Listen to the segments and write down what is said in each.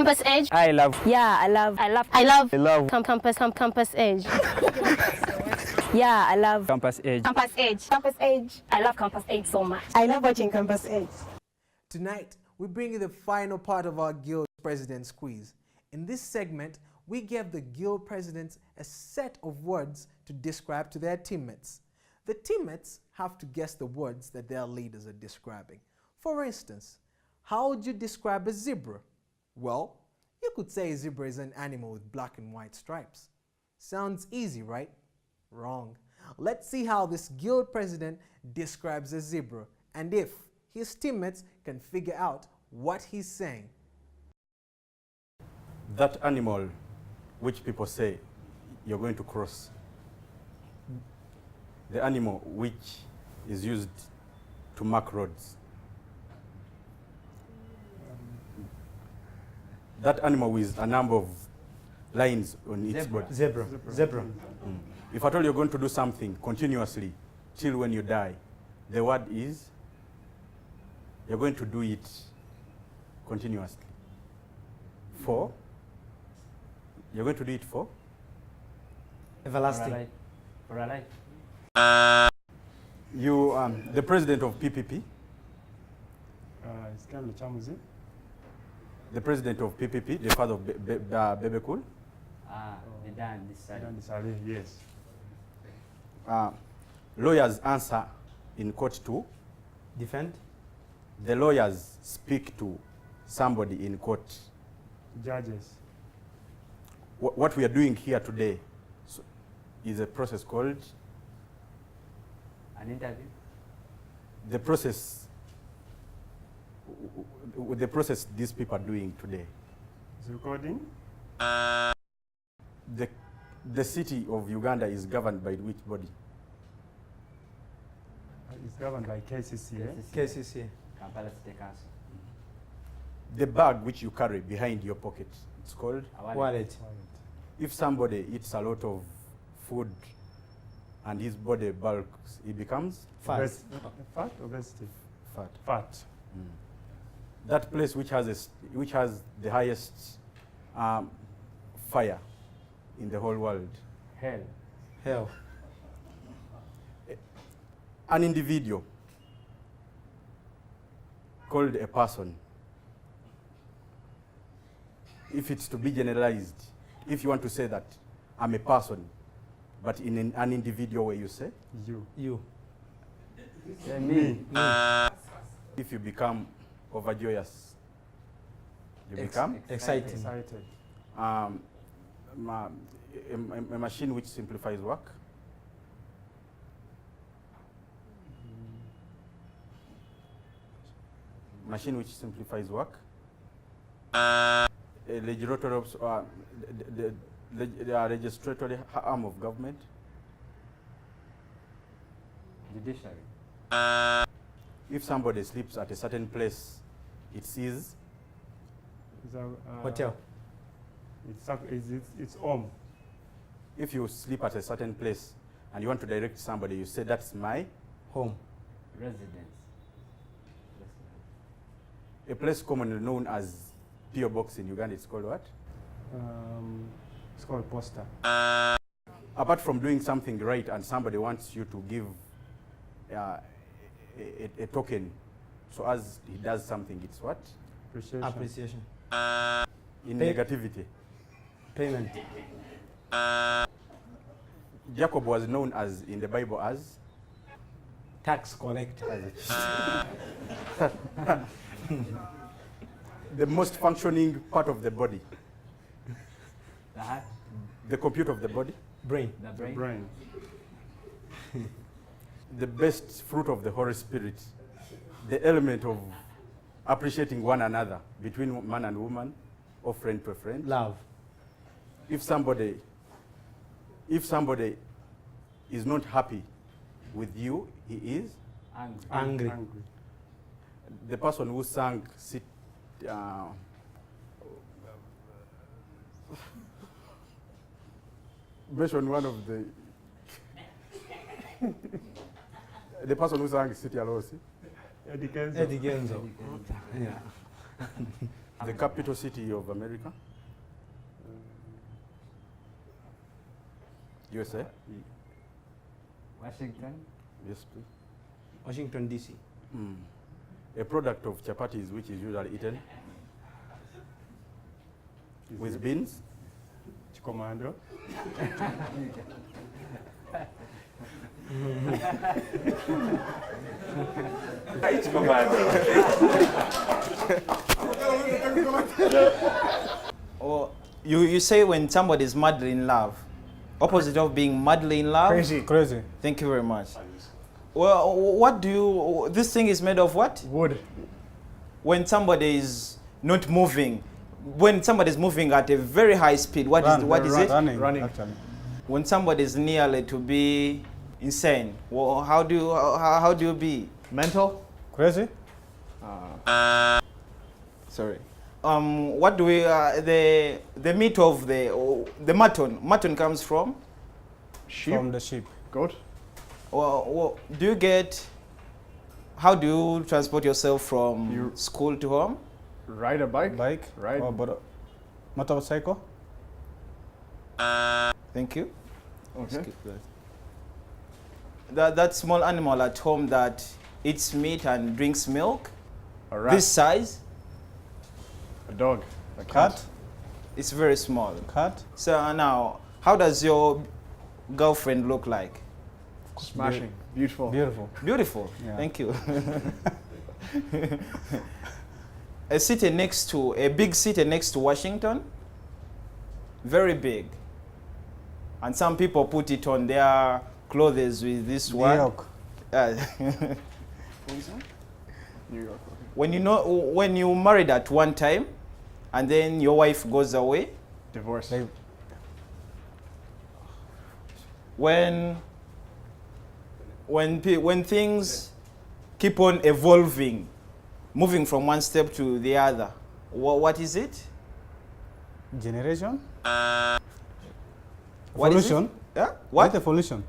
Campus Edge. I love. Yeah, I love. I love. Campus Edge. Yeah, I love Campus Edge. Campus Edge. Campus Edge. I love Campus Edge so much. I love watching Campus Edge. Tonight, we bring you the final part of our Guild President Squeeze. In this segment, we give the Guild Presidents a set of words to describe to their teammates. The teammates have to guess the words that their leaders are describing. For instance, how would you describe a zebra? Well, you could say a zebra is an animal with black and white stripes. Sounds easy, right? Wrong. Let's see how this Guild President describes a zebra and if his teammates can figure out what he's saying. That animal which people say you're going to cross, the animal which is used to mark roads, that animal with a number of lines on its body. Zebra. If at all you're going to do something continuously till when you die, the word is you're going to do it continuously. You're going to do it for? Everlasting. For a life. You, the president of PPP, the president of PPP, the father of Bebekul. The Dan, this side. Yes. Lawyers answer in court to Defend. the lawyers speak to somebody in court. Judges. What we are doing here today is a process called An interview. the process these people are doing today. Is recording? The city of Uganda is governed by which body? It's governed by KCC. KCC. Kampala City Council. The bag which you carry behind your pocket, it's called? A Wallet. If somebody eats a lot of food and his body bulks, he becomes Fat. Fat. Obesity. fat. Fat. That place which has the highest fire in the whole world. Hell. An individual called a person. If it's to be generalized, if you want to say that I'm a person, but in an individual way you say? You. Me. If you become overjoyous, you become? Exciting. Excited. A machine which simplifies work. Machine which simplifies work. A legislatory, the legislatory arm of government. Judiciary. If somebody sleeps at a certain place, it sees. It's a, Hotel. It's home. If you sleep at a certain place and you want to direct somebody, you say, that's my Home. Residence. A place commonly known as P.O. Box in Uganda, it's called what? It's called poster. Apart from doing something right and somebody wants you to give a token, so as he does something, it's what? Appreciation. In negativity. Payment. Jacob was known as, in the Bible, as? Tax collector. The most functioning part of the body. The heart. The computer of the body. Brain. The brain. The best fruit of the Holy Spirit. The element of appreciating one another between man and woman, or friend to a friend. Love. If somebody is not happy with you, he is Angry. the person who sang mention one of the person who sang City Alosi. Eddie Kenzo. Eddie Genzo. Yeah. The capital city of America? USA? Washington. Yes, please. Washington, D.C. A product of chapatis which is usually eaten with beans? Chikomando. Or you say when somebody is madly in love, opposite of being madly in love? Crazy. Thank you very much. Well, what do you, this thing is made of what? Wood. When somebody is not moving, when somebody is moving at a very high speed, what is it? Running. Actually. When somebody is nearly to be insane, well, how do you be? Mental. Crazy? Sorry. What do we, the meat of the mutton comes from? Sheep. From the sheep. Goat. Well, do you get, how do you transport yourself from You- school to home? Ride a bike. Bike? Ride. Or motorcycle? Thank you. Okay. Skip that. That small animal at home that eats meat and drinks milk, A rat. this size, A dog. A Cat? it's very small. Cat? So now, how does your girlfriend look like? Smashing. Beautiful. Beautiful. Beautiful. Yeah. Thank you. A city next to, a big city next to Washington, very big. And some people put it on their clothes with this New word. York. New York. When you married at one time, and then your wife goes away, Divorce. Like, when things keep on evolving, moving from one step to the other, what is it? generation? What is it? Evolution? Yeah? What? Evolution?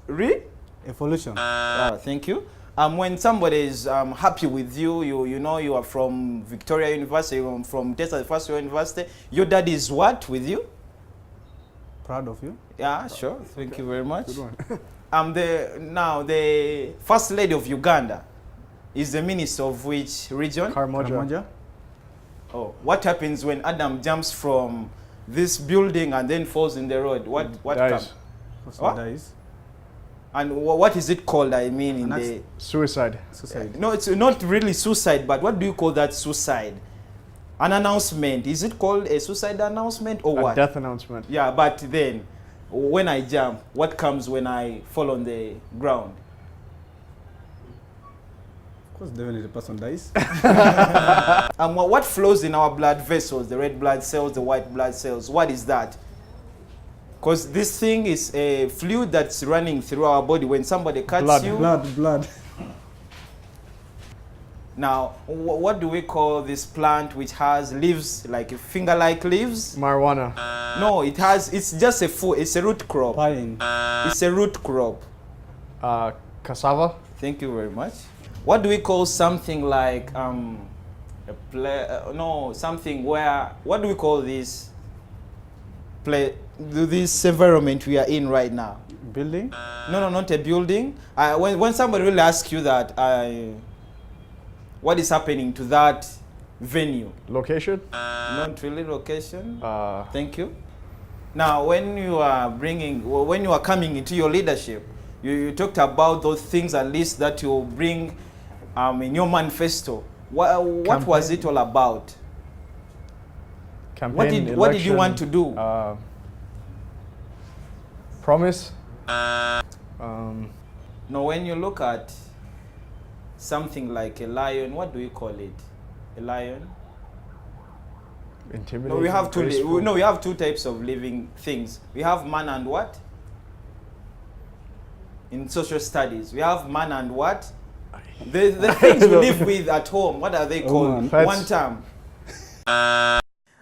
Evolution. Evolution. Thank you. When somebody is happy with you, you know you are from Victoria University, you're from Texas First University. Your dad is what with you? Proud of you. Yeah, sure. Thank you very much. Good one. The first lady of Uganda is the minister of which region? Karamoja. Oh, what happens when Adam jumps from this building and then falls in the road? What Dies. comes? First What? dies. And what is it called? I mean, in the Suicide. Suicide. no, it's not really suicide, but what do you call that suicide? An announcement. Is it called a suicide announcement or A what? death announcement. Yeah, but then when I jump, what comes when I fall on the ground? Of course, definitely the person dies. What flows in our blood vessels, the red blood cells, the white blood cells, what is that? Because this thing is a fluid that's running through our body when somebody cuts Blood. you. Blood. Now, what do we call this plant which has leaves, like finger-like leaves? Marijuana. No, it's just a food, it's a root crop. Pine. It's a root crop. Cassava. Thank you very much. What do we call something like something where, what do we call this this environment we are in right now? Building. No, not a building. When somebody will ask you that, what is happening to that venue? Location. Not really location. Thank Thank you. Now, when you are coming into your leadership, you talked about those things at least that you bring in your manifesto. What was it all about? Campaign. What did you want to do? Promise. Now, when you look at something like a lion, what do we call it? A lion? Intimidating. No, we have graceful. we have two types of living things. We have man and what? In social studies, we have man and what? The things we live with at home, what are they called? Pets. One term.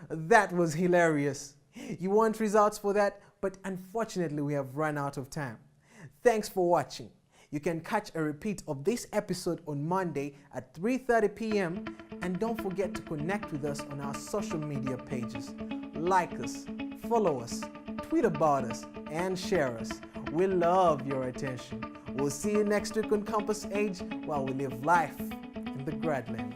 That was hilarious. You want results for that? But unfortunately, we have run out of time. Thanks for watching. You can catch a repeat of this episode on Monday at 3:30 p.m. And don't forget to connect with us on our social media pages. Like us, follow us, tweet about us, and share us. We love your attention. We'll see you next week on Campus Age while we live life in the Gradland.